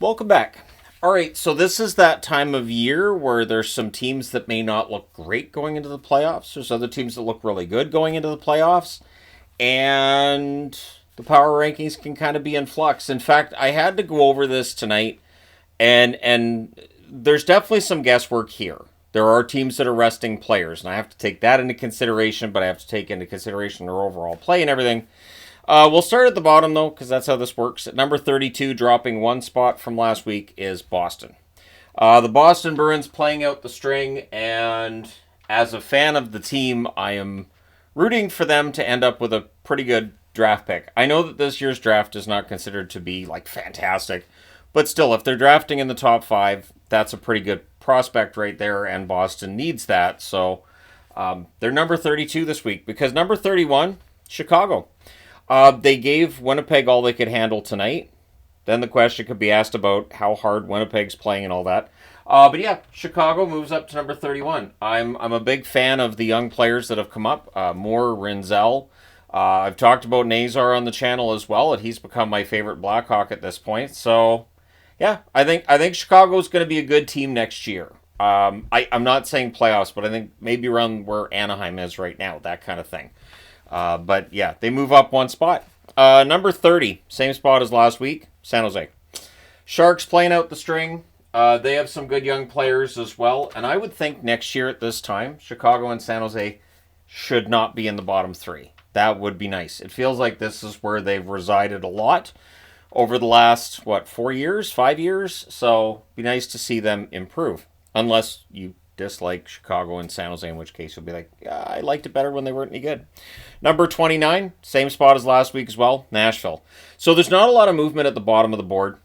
Welcome back. All right, so this is that time of year where there's some teams that may not look great going into the playoffs. There's other teams that look really good going into the playoffs. And the power rankings can kind of be in flux. In fact, I had to go over this tonight, and there's definitely some guesswork here. There are teams that are resting players, and I have to take that into consideration, but I have to take into consideration their overall play and everything. We'll start at the bottom, though, because that's how this works. At number 32, dropping one spot from last week, is Boston. The Boston Bruins playing out the string, and as a fan of the team, I am rooting for them to end up with a pretty good draft pick. I know that this year's draft is not considered to be, like, fantastic, but still, if they're drafting in the top five, that's a pretty good prospect right there, and Boston needs that. So they're number 32 this week, because number 31, Chicago. They gave Winnipeg all they could handle tonight. Then the question could be asked about how hard Winnipeg's playing and all that. But yeah, Chicago moves up to number 31. I'm a big fan of the young players that have come up. Moore, Rinzel. I've talked about Nazar on the channel as well, and he's become my favorite Blackhawk at this point. So yeah, I think Chicago's going to be a good team next year. I'm not saying playoffs, but I think maybe around where Anaheim is right now, that kind of thing. But yeah, they move up one spot. Number 30, same spot as last week, San Jose. Sharks playing out the string. They have some good young players as well. And I would think next year at this time, Chicago and San Jose should not be in the bottom three. That would be nice. It feels like this is where they've resided a lot over the last, 4 years, 5 years? So be nice to see them improve. Unless you dislike Chicago and San Jose, in which case you'll be like, yeah, I liked it better when they weren't any good. Number 29, same spot as last week as well, Nashville. So there's not a lot of movement at the bottom of the board.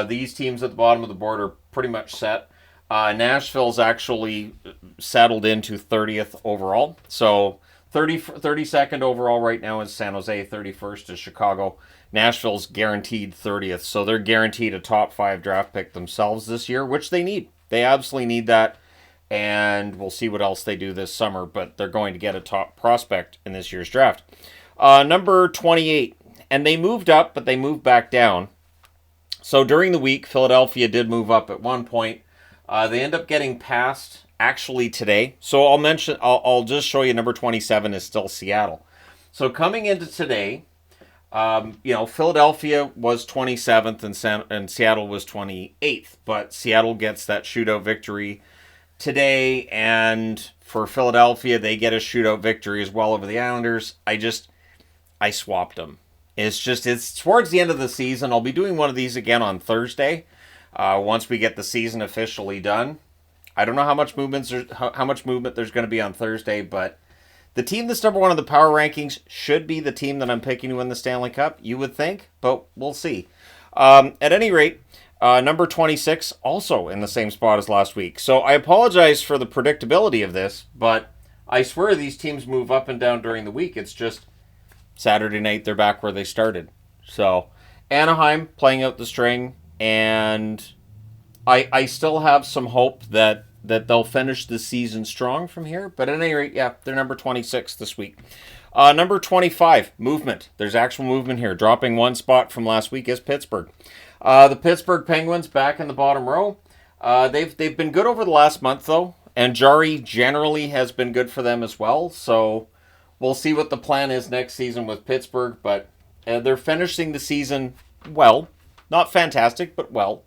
These teams at the bottom of the board are pretty much set. Nashville's actually settled into 30th overall. So 32nd overall right now is San Jose, 31st is Chicago. Nashville's guaranteed 30th, so they're guaranteed a top 5 draft pick themselves this year, which they need. They absolutely need that, and we'll see what else they do this summer, but they're going to get a top prospect in this year's draft. Number 28, and they moved up, but they moved back down. So during the week, Philadelphia did move up at one point. They end up getting passed actually today. So I'll just show you number 27 is still Seattle. So coming into today, Philadelphia was 27th and Seattle was 28th, but Seattle gets that shootout victory today, and for Philadelphia, they get a shootout victory as well over the Islanders. I swapped them. It's towards the end of the season. I'll be doing one of these again on Thursday, once we get the season officially done. I don't know how much movement there's going to be on Thursday, but the team that's number one in the power rankings should be the team that I'm picking to win the Stanley Cup, you would think, but we'll see. At any rate, number 26, also in the same spot as last week. So I apologize for the predictability of this, but I swear these teams move up and down during the week. It's just Saturday night, they're back where they started. So Anaheim playing out the string, and I still have some hope that they'll finish the season strong from here. But at any rate, yeah, they're number 26 this week. Number 25, movement. There's actual movement here. Dropping one spot from last week is Pittsburgh. The Pittsburgh Penguins back in the bottom row. They've been good over the last month, though. And Jari generally has been good for them as well. So we'll see what the plan is next season with Pittsburgh. But they're finishing the season well. Not fantastic, but well.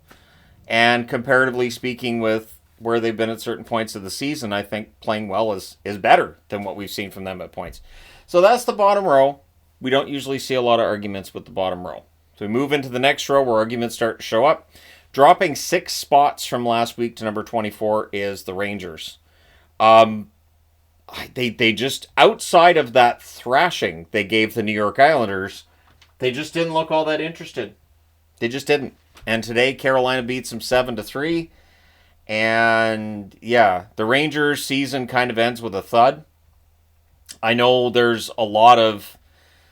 And comparatively speaking with where they've been at certain points of the season, I think playing well is better than what we've seen from them at points. So that's the bottom row. We don't usually see a lot of arguments with the bottom row. So we move into the next row where arguments start to show up. Dropping 6 spots from last week to number 24 is the Rangers. They just, outside of that thrashing they gave the New York Islanders, they just didn't look all that interested. They just didn't. And today Carolina beats them 7-3. And yeah, the Rangers season kind of ends with a thud. I know there's a lot of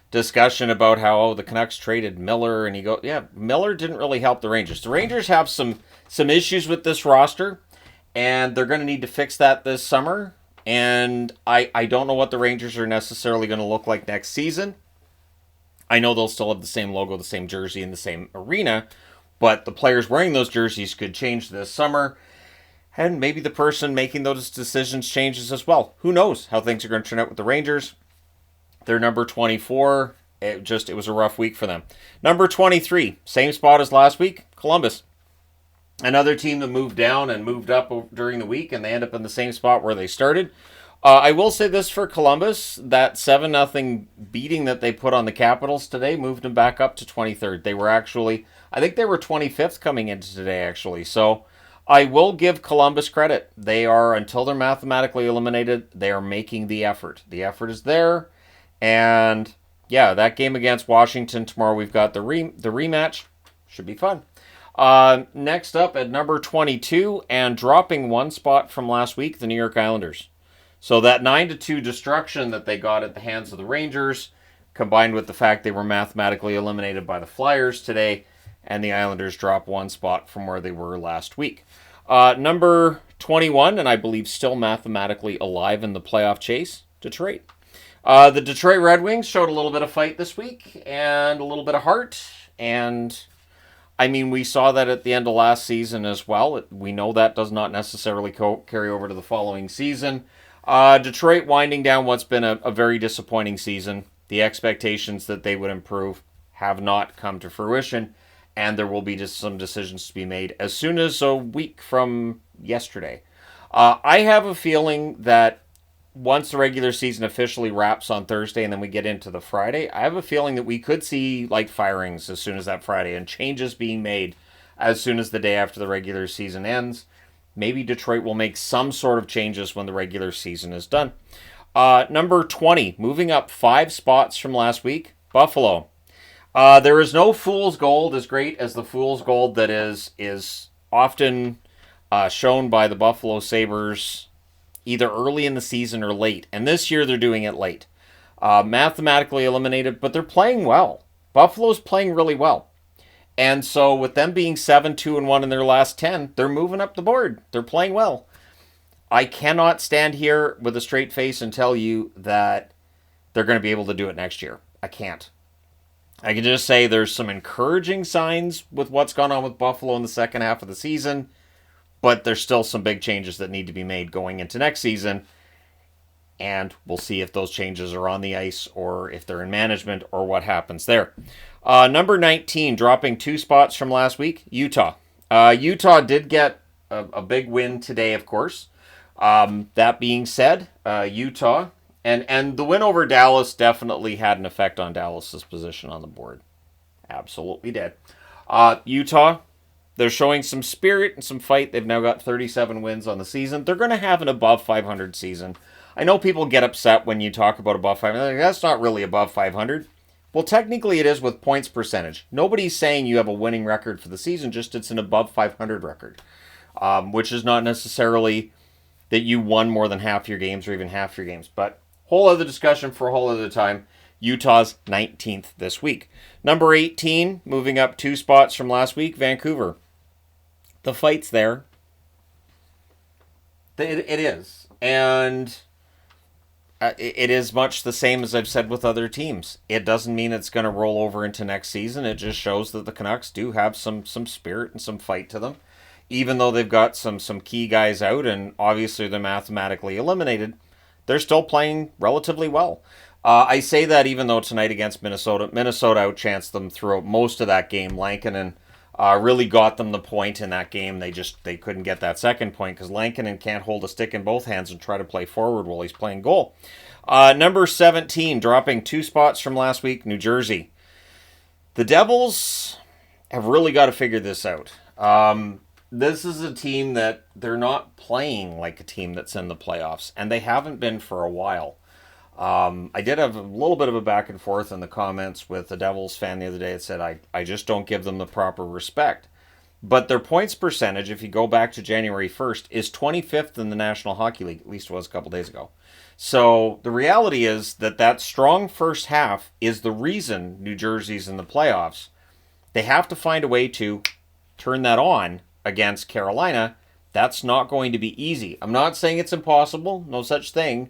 discussion about how the Canucks traded Miller, and Miller didn't really help the Rangers. The Rangers have some issues with this roster, and they're going to need to fix that this summer. And I don't know what the Rangers are necessarily going to look like next season. I know they'll still have the same logo, the same jersey, and the same arena, But the players wearing those jerseys could change this summer, and maybe the person making those decisions changes as well. Who knows how things are going to turn out with the Rangers? They're number 24. It was a rough week for them. Number 23, same spot as last week, Columbus. Another team that moved down and moved up during the week, and they end up in the same spot where they started. I will say this for Columbus, that 7-0 beating that they put on the Capitals today moved them back up to 23rd. They were actually, I think they were 25th coming into today, actually. So I will give Columbus credit. They are, until they're mathematically eliminated, they are making the effort. The effort is there, and yeah, that game against Washington tomorrow, we've got the rematch. Should be fun. Next up at number 22, and dropping one spot from last week, the New York Islanders. So that 9-2 destruction that they got at the hands of the Rangers, combined with the fact they were mathematically eliminated by the Flyers today, and the Islanders drop one spot from where they were last week. Number 21, and I believe still mathematically alive in the playoff chase, Detroit. The Detroit Red Wings showed a little bit of fight this week, and a little bit of heart, and I mean, we saw that at the end of last season as well. We know that does not necessarily carry over to the following season. Detroit winding down what's been a very disappointing season. The expectations that they would improve have not come to fruition, and there will be just some decisions to be made as soon as a week from yesterday. I have a feeling that once the regular season officially wraps on Thursday and then we get into the Friday, I have a feeling that we could see like firings as soon as that Friday and changes being made as soon as the day after the regular season ends. Maybe Detroit will make some sort of changes when the regular season is done. Number 20, moving up 5 spots from last week, Buffalo. There is no fool's gold as great as the fool's gold that is often shown by the Buffalo Sabres either early in the season or late. And this year they're doing it late. Mathematically eliminated, but they're playing well. Buffalo's playing really well. And so with them being 7-2-1 in their last 10, they're moving up the board. They're playing well. I cannot stand here with a straight face and tell you that they're going to be able to do it next year. I can't. I can just say there's some encouraging signs with what's gone on with Buffalo in the second half of the season, but there's still some big changes that need to be made going into next season, and we'll see if those changes are on the ice or if they're in management or what happens there. Number 19, dropping 2 spots from last week, Utah. Utah did get a big win today, of course. That being said, Utah, and the win over Dallas definitely had an effect on Dallas's position on the board. Absolutely did. Utah, they're showing some spirit and some fight. They've now got 37 wins on the season. They're going to have an above 500 season. I know people get upset when you talk about above 500. That's not really above 500. Well, technically it is with points percentage. Nobody's saying you have a winning record for the season, just it's an above 500 record, which is not necessarily that you won more than half your games or even half your games. But whole other discussion for a whole other time. Utah's 19th this week. Number 18, moving up 2 spots from last week, Vancouver. The fight's there. It is. And it is much the same as I've said with other teams. It doesn't mean it's going to roll over into next season. It just shows that the Canucks do have some spirit and some fight to them. Even though they've got some key guys out and obviously they're mathematically eliminated, they're still playing relatively well. I say that even though tonight against Minnesota outchanced them throughout most of that game. Lankinen really got them the point in that game. They couldn't get that second point because Lankinen can't hold a stick in both hands and try to play forward while he's playing goal. Number 17, dropping 2 spots from last week, New Jersey. The Devils have really got to figure this out. This is a team that they're not playing like a team that's in the playoffs, and they haven't been for a while. I did have a little bit of a back and forth in the comments with a Devils fan the other day that said I just don't give them the proper respect. But their points percentage, if you go back to January 1st, is 25th in the National Hockey League, at least it was a couple days ago. So the reality is that strong first half is the reason New Jersey's in the playoffs. They have to find a way to turn that on against Carolina. That's not going to be easy. I'm not saying it's impossible, no such thing.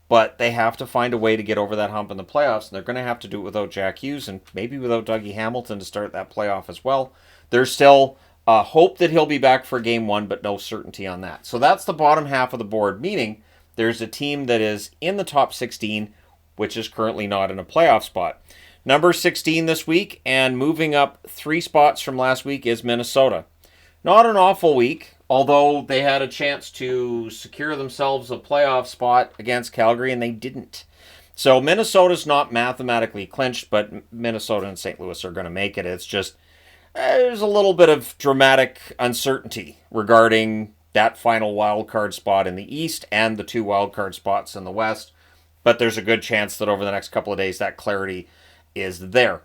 But they have to find a way to get over that hump in the playoffs, and they're going to have to do it without Jack Hughes and maybe without Dougie Hamilton to start that playoff as well. there's still hope that he'll be back for game one, but no certainty on that. So that's the bottom half of the board, meaning there's a team that is in the top 16, which is currently not in a playoff spot. Number 16 this week, and moving up 3 spots from last week, is Minnesota. Not an awful week, although they had a chance to secure themselves a playoff spot against Calgary, and they didn't. So Minnesota's not mathematically clinched, but Minnesota and St. Louis are going to make it. It's just there's a little bit of dramatic uncertainty regarding that final wild card spot in the East and the 2 wild card spots in the West. But there's a good chance that over the next couple of days that clarity is there.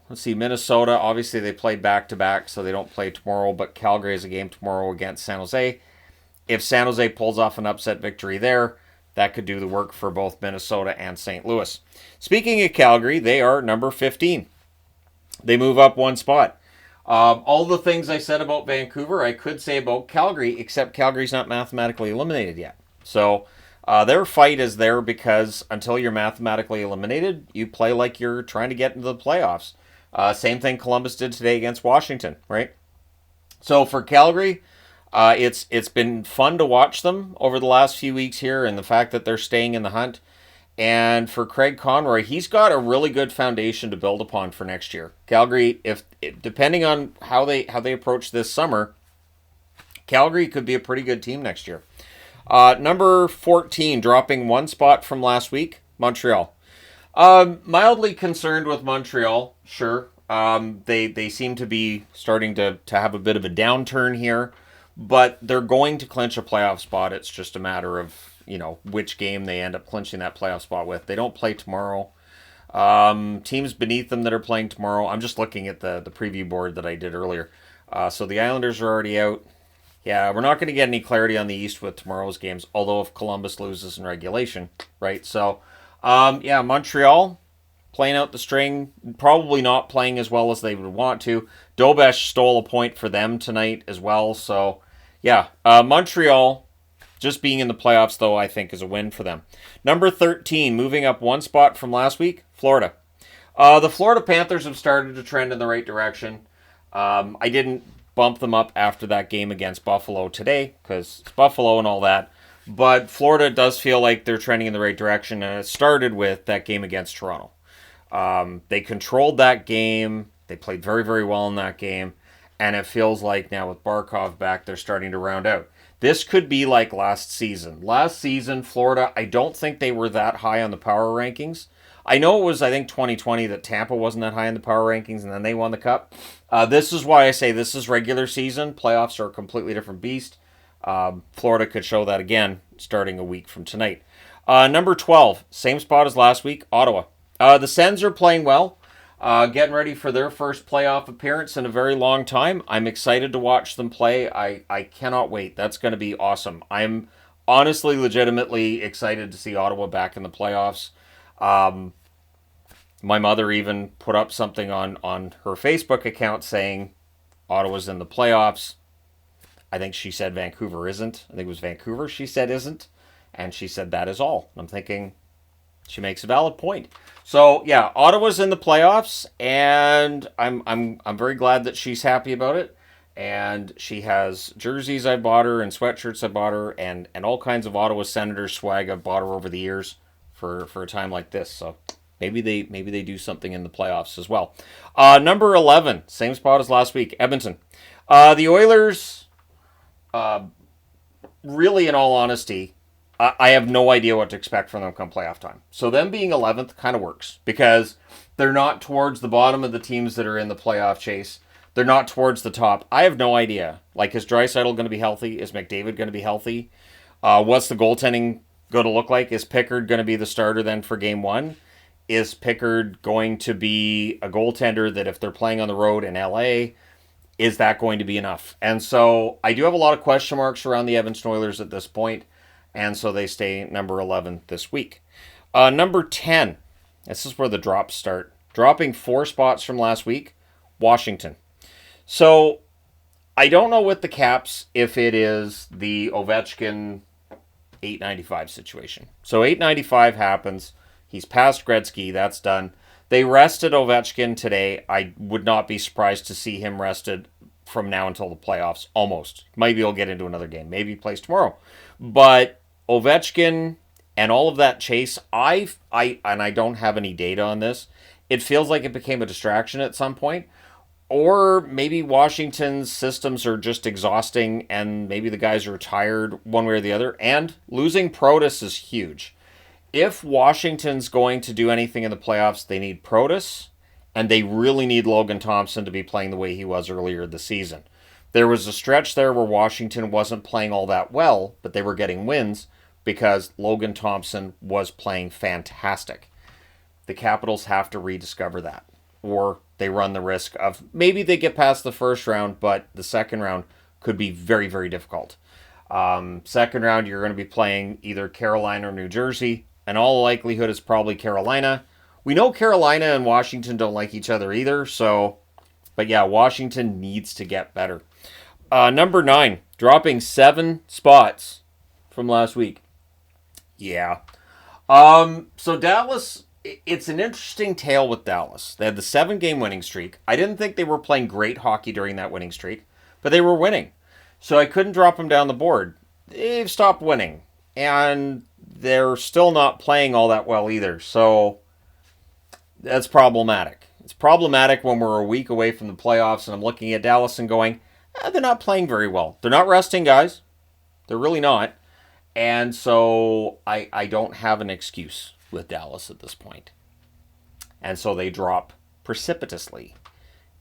Let's see, Minnesota, obviously they played back-to-back, so they don't play tomorrow, but Calgary has a game tomorrow against San Jose. If San Jose pulls off an upset victory there, that could do the work for both Minnesota and St. Louis. Speaking of Calgary, they are number 15. They move up 1 spot. All the things I said about Vancouver, I could say about Calgary, except Calgary's not mathematically eliminated yet. So their fight is there because until you're mathematically eliminated, you play like you're trying to get into the playoffs. Same thing Columbus did today against Washington, right? So for Calgary, it's been fun to watch them over the last few weeks here, and the fact that they're staying in the hunt. And for Craig Conroy, he's got a really good foundation to build upon for next year. Calgary, if depending on how they approach this summer, Calgary could be a pretty good team next year. Number 14, dropping 1 spot from last week, Montreal. Mildly concerned with Montreal, sure. They seem to be starting to have a bit of a downturn here, but they're going to clinch a playoff spot. It's just a matter of, which game they end up clinching that playoff spot with. They don't play tomorrow. Teams beneath them that are playing tomorrow, I'm just looking at the preview board that I did earlier. So the Islanders are already out. Yeah, we're not going to get any clarity on the East with tomorrow's games, although if Columbus loses in regulation, right? So, Montreal playing out the string, probably not playing as well as they would want to. Dobesh stole a point for them tonight as well. So, Montreal just being in the playoffs, though, I think is a win for them. Number 13, moving up 1 spot from last week, Florida. The Florida Panthers have started to trend in the right direction. I didn't bump them up after that game against Buffalo today, because it's Buffalo and all that. But Florida does feel like they're trending in the right direction, and it started with that game against Toronto. They controlled that game. They played very, very well in that game. And it feels like now with Barkov back, they're starting to round out. This could be like last season. Last season, Florida, I don't think they were that high on the power rankings. I know it was, 2020 that Tampa wasn't that high in the power rankings, and then they won the Cup. This is why I say this is regular season. Playoffs are a completely different beast. Florida could show that again starting a week from tonight. Number 12, same spot as last week, Ottawa. The Sens are playing well, getting ready for their first playoff appearance in a very long time. I'm excited to watch them play. I cannot wait. That's going to be awesome. I'm honestly, legitimately excited to see Ottawa back in the playoffs. My mother even put up something on her Facebook account saying Ottawa's in the playoffs. I think she said Vancouver isn't. I think it was Vancouver she said isn't. And she said that is all. I'm thinking she makes a valid point. So, yeah, Ottawa's in the playoffs, and I'm very glad that she's happy about it. And she has jerseys I bought her and sweatshirts I bought her and all kinds of Ottawa Senators swag I've bought her over the years for a time like this. So maybe they do something in the playoffs as well. Number 11, same spot as last week, Edmonton. The Oilers, really, in all honesty, I have no idea what to expect from them come playoff time. So them being 11th kind of works because they're not towards the bottom of the teams that are in the playoff chase. They're not towards the top. I have no idea. Like, is Draisaitl going to be healthy? Is McDavid going to be healthy? What's the goaltending going to look like? Is Pickard going to be the starter then for game one? Is Pickard going to be a goaltender that if they're playing on the road in LA, is that going to be enough? And so I do have a lot of question marks around the Edmonton Oilers at this point. And so they stay number 11 this week. Number 10. This is where the drops start. Dropping 4 spots from last week, Washington. So I don't know with the Caps if it is the Ovechkin 895 situation. So 895 happens. He's past Gretzky. That's done. They rested Ovechkin today. I would not be surprised to see him rested from now until the playoffs, almost. Maybe he'll get into another game. Maybe he plays tomorrow. But Ovechkin and all of that chase, I don't have any data on this. It feels like it became a distraction at some point. Or maybe Washington's systems are just exhausting and maybe the guys are tired one way or the other. And losing Protas is huge. If Washington's going to do anything in the playoffs, they need Protas, and they really need Logan Thompson to be playing the way he was earlier this season. There was a stretch there where Washington wasn't playing all that well, but they were getting wins because Logan Thompson was playing fantastic. The Capitals have to rediscover that, or they run the risk of maybe they get past the first round, but the second round could be very, very difficult. Second round, you're going to be playing either Carolina or New Jersey. In all likelihood, it's probably Carolina. We know Carolina and Washington don't like each other either, so... But yeah, Washington needs to get better. Number 9, dropping 7 spots from last week. Yeah. So Dallas, it's an interesting tale with Dallas. They had the 7-game winning streak. I didn't think they were playing great hockey during that winning streak, but they were winning. So I couldn't drop them down the board. They've stopped winning. And they're still not playing all that well either. So that's problematic. It's problematic when we're a week away from the playoffs and I'm looking at Dallas and going, they're not playing very well. They're not resting guys. They're really not. And so I don't have an excuse with Dallas at this point. And so they drop precipitously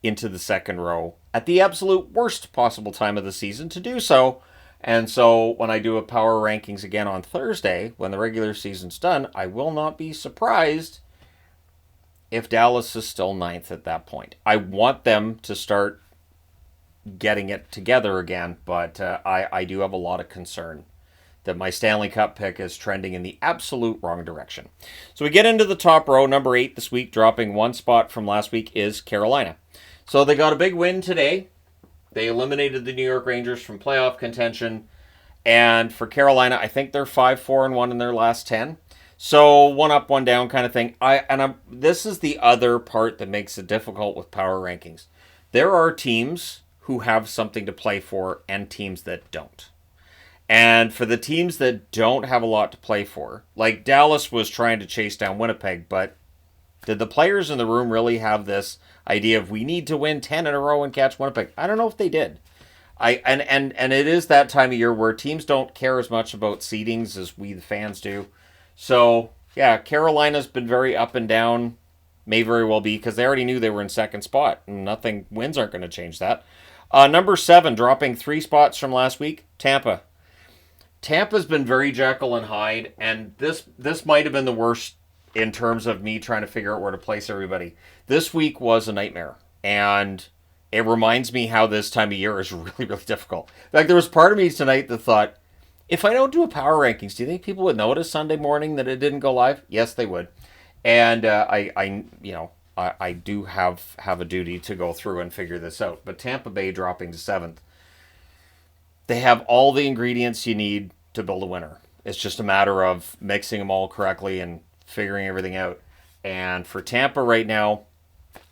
into the second row at the absolute worst possible time of the season to do so. And so when I do a power rankings again on Thursday, when the regular season's done, I will not be surprised if Dallas is still 9th at that point. I want them to start getting it together again, but I do have a lot of concern that my Stanley Cup pick is trending in the absolute wrong direction. So we get into the top row. Number 8 this week, dropping 1 spot from last week, is Carolina. So they got a big win today. They eliminated the New York Rangers from playoff contention. And for Carolina, I think they're 5-4-1 in their last 10. So 1 up, 1 down kind of thing. This is the other part that makes it difficult with power rankings. There are teams who have something to play for and teams that don't. And for the teams that don't have a lot to play for, like Dallas was trying to chase down Winnipeg, but did the players in the room really have this idea of we need to win 10 in a row and catch Winnipeg? I don't know if they did. And it is that time of year where teams don't care as much about seedings as we the fans do. So, yeah, Carolina's been very up and down. May very well be because they already knew they were in second spot. And wins aren't going to change that. Number 7, dropping 3 spots from last week, Tampa. Tampa's been very Jekyll and Hyde, and this might have been the worst in terms of me trying to figure out where to place everybody. This week was a nightmare, and it reminds me how this time of year is really, really difficult. In fact, there was part of me tonight that thought, if I don't do a power rankings, do you think people would notice Sunday morning that it didn't go live? Yes, they would. And I do have a duty to go through and figure this out. But Tampa Bay dropping to 7th. They have all the ingredients you need to build a winner. It's just a matter of mixing them all correctly and figuring everything out. And for Tampa right now,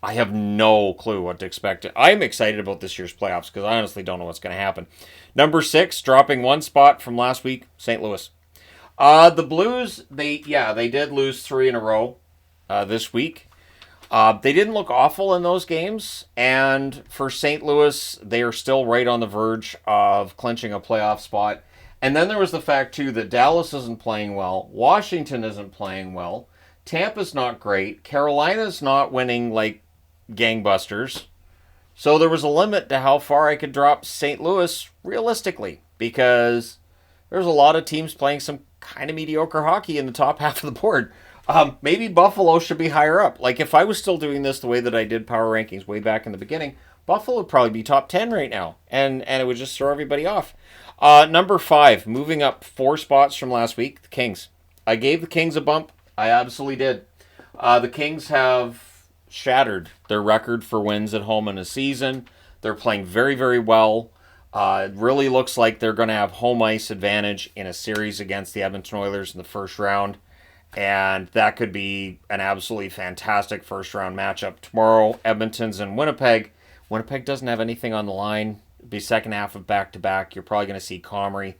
I have no clue what to expect. I'm excited about this year's playoffs because I honestly don't know what's going to happen. Number 6, dropping 1 spot from last week, St. Louis. The Blues, they did lose 3 in a row this week. They didn't look awful in those games, and for St. Louis, they are still right on the verge of clinching a playoff spot. And then there was the fact, too, that Dallas isn't playing well, Washington isn't playing well, Tampa's not great, Carolina's not winning like gangbusters. So there was a limit to how far I could drop St. Louis realistically, because there's a lot of teams playing some kind of mediocre hockey in the top half of the board. Maybe Buffalo should be higher up. Like, if I was still doing this the way that I did power rankings way back in the beginning, Buffalo would probably be top 10 right now, and it would just throw everybody off. Number 5, moving up 4 spots from last week, the Kings. I gave the Kings a bump. I absolutely did. The Kings have shattered their record for wins at home in a season. They're playing very, very well. It really looks like they're going to have home ice advantage in a series against the Edmonton Oilers in the first round. And that could be an absolutely fantastic first-round matchup. Tomorrow, Edmonton's in Winnipeg. Winnipeg doesn't have anything on the line. It'll be second half of back-to-back. You're probably going to see Comrie.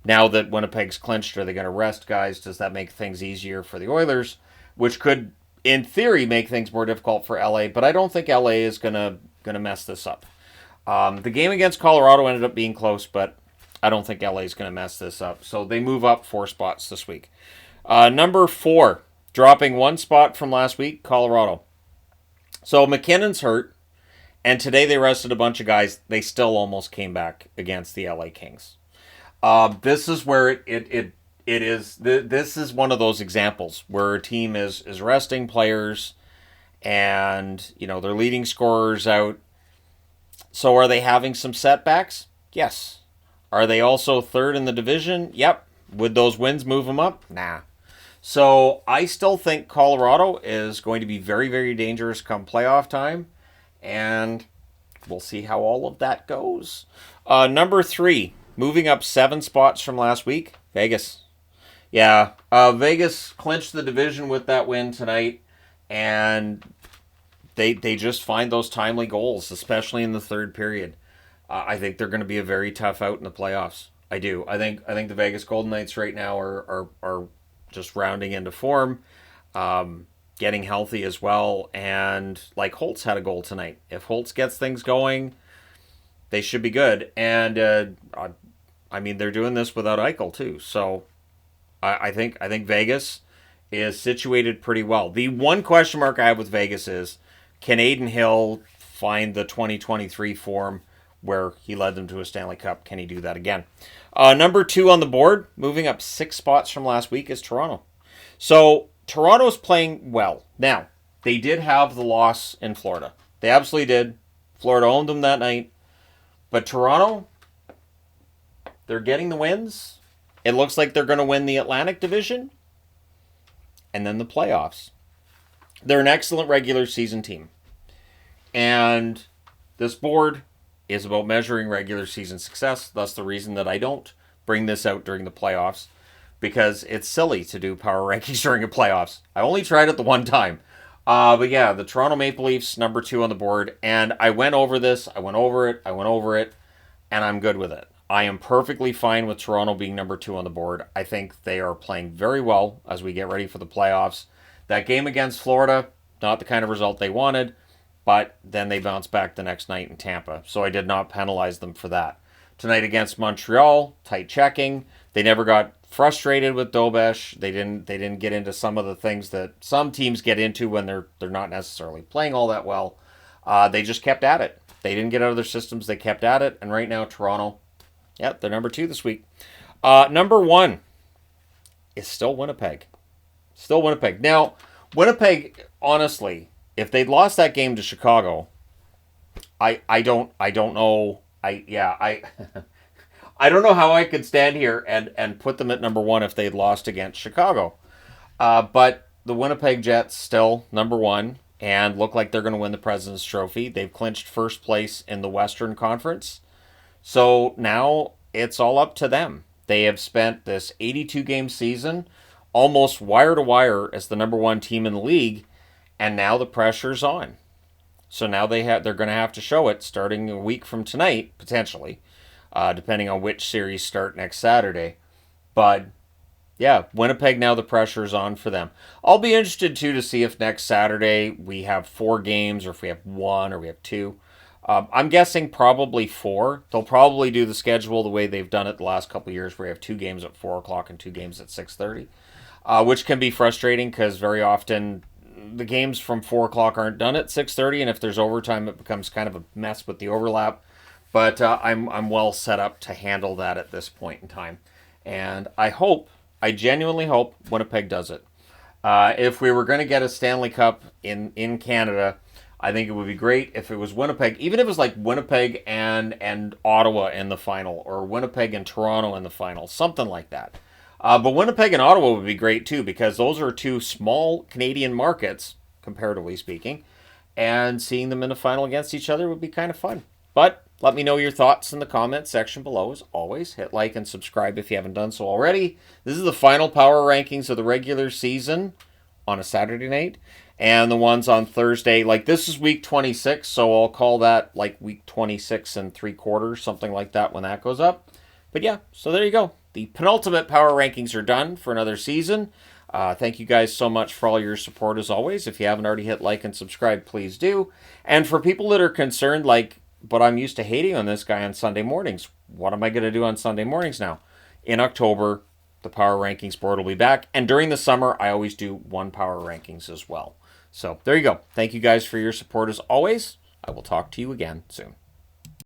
Now that Winnipeg's clinched, are they going to rest guys? Does that make things easier for the Oilers? Which could, in theory, make things more difficult for LA. But I don't think LA is going to mess this up. The game against Colorado ended up being close, but I don't think LA is going to mess this up. So they move up 4 spots this week. Number 4, dropping 1 spot from last week, Colorado. So McKinnon's hurt, and today they rested a bunch of guys. They still almost came back against the LA Kings. This is where it is. This is one of those examples where a team is resting players, and their leading scorers out. So are they having some setbacks? Yes. Are they also third in the division? Yep. Would those wins move them up? Nah. So I still think Colorado is going to be very, very dangerous come playoff time. And we'll see how all of that goes. Number 3, moving up 7 spots from last week, Vegas. Yeah, Vegas clinched the division with that win tonight. And they just find those timely goals, especially in the third period. I think they're going to be a very tough out in the playoffs. I do. I think the Vegas Golden Knights right now are just rounding into form, getting healthy as well. And like Holtz had a goal tonight. If Holtz gets things going, they should be good. And they're doing this without Eichel too. So I think Vegas is situated pretty well. The one question mark I have with Vegas is, can Adin Hill find the 2023 form where he led them to a Stanley Cup? Can he do that again? Number 2 on the board, moving up 6 spots from last week, is Toronto. So Toronto's playing well. Now, they did have the loss in Florida. They absolutely did. Florida owned them that night. But Toronto, they're getting the wins. It looks like they're going to win the Atlantic Division and then the playoffs. They're an excellent regular season team. And this board is about measuring regular season success. That's the reason that I don't bring this out during the playoffs, because it's silly to do power rankings during the playoffs. I only tried it the one time. But yeah, the Toronto Maple Leafs, number 2 on the board. And I went over this. I went over it. And I'm good with it. I am perfectly fine with Toronto being number 2 on the board. I think they are playing very well as we get ready for the playoffs. That game against Florida, not the kind of result they wanted, but then they bounced back the next night in Tampa, so I did not penalize them for that. Tonight against Montreal, tight checking. They never got frustrated with Dobesh. They didn't get into some of the things that some teams get into when they're not necessarily playing all that well. They just kept at it. They didn't get out of their systems. They kept at it, and right now Toronto, they're number 2 this week. Number 1 is still Winnipeg. Still Winnipeg. Now, Winnipeg, honestly, if they'd lost that game to Chicago, I don't know. I don't know how I could stand here and put them at number 1 if they'd lost against Chicago. But the Winnipeg Jets still number 1 and look like they're going to win the President's Trophy. They've clinched first place in the Western Conference. So now it's all up to them. They have spent this 82-game season almost wire to wire as the number 1 team in the league, and now the pressure's on. So now they're going to have to show it starting a week from tonight, potentially, depending on which series start next Saturday. But yeah, Winnipeg, now the pressure's on for them. I'll be interested too to see if next Saturday we have 4 games, or if we have 1, or we have 2. I'm guessing probably 4. They'll probably do the schedule the way they've done it the last couple of years, where you have 2 games at 4 o'clock and 2 games at 6:30. Which can be frustrating because very often the games from 4 o'clock aren't done at 6:30, and if there's overtime, it becomes kind of a mess with the overlap. But I'm well set up to handle that at this point in time. And I genuinely hope Winnipeg does it. If we were going to get a Stanley Cup in Canada, I think it would be great if it was Winnipeg, even if it was like Winnipeg and Ottawa in the final, or Winnipeg and Toronto in the final, something like that. But Winnipeg and Ottawa would be great too, because those are 2 small Canadian markets, comparatively speaking, and seeing them in the final against each other would be kind of fun. But Let me know your thoughts in the comment section below. As always, hit like and subscribe if you haven't done so already. This is the final power rankings of the regular season on a Saturday night. And the ones on Thursday, like this is week 26, so I'll call that like week 26 and 3/4, something like that when that goes up. But yeah, so there you go. The penultimate power rankings are done for another season. Thank you guys so much for all your support as always. If you haven't already hit like and subscribe, please do. And for people that are concerned, like, but I'm used to hating on this guy on Sunday mornings. What am I going to do on Sunday mornings now? In October, the power rankings board will be back. And during the summer, I always do one power rankings as well. So there you go. Thank you guys for your support as always. I will talk to you again soon.